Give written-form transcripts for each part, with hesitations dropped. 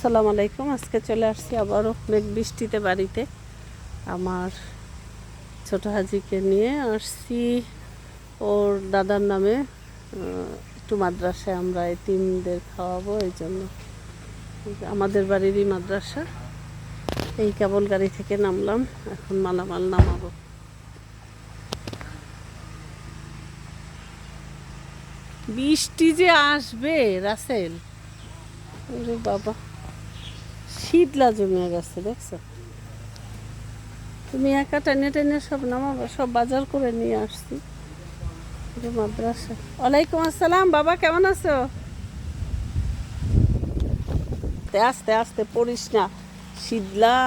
আসসালামু আলাইকুম। আজকে চলে আসছি আবারও মেঘ বৃষ্টিতে বাড়িতে। আমার ছোট হাজিকে নিয়ে আসছি ওর দাদার নামে একটু মাদ্রাসায় আমরা এতিমদের খাওয়াবো, এই জন্য। আমাদের বাড়িরই মাদ্রাসা। এই কেবল গাড়ি থেকে নামলাম, এখন মালামাল নামাবো। বৃষ্টি যে আসবে রাসেল, ওরে বাবা, শীতলা জমে গেছে, দেখছো? তুমি একা টেনে টেনে সব নামাবো, সব বাজার করে নিয়ে আসছি মাদ্রাসা। ওয়ালাইকুম আসসালাম বাবা, কেমন আছো? আস্তে আস্তে পড়িস না, শীতলা।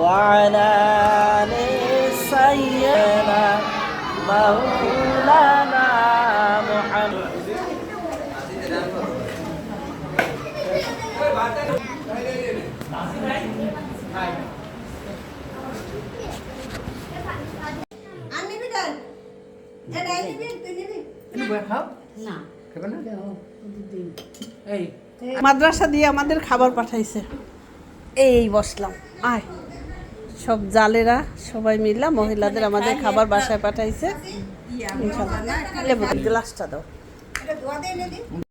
وعلى آل سيدنا مولانا محمد মাদ্রাসা দিয়ে আমাদের খাবার পাঠাইছে, এই বসলাম। আয়, সব জালেরা সবাই মিললাম, মহিলাদের আমাদের খাবার বাসায় পাঠাইছে। ইনশাআল্লাহ গ্লাসটা দাও।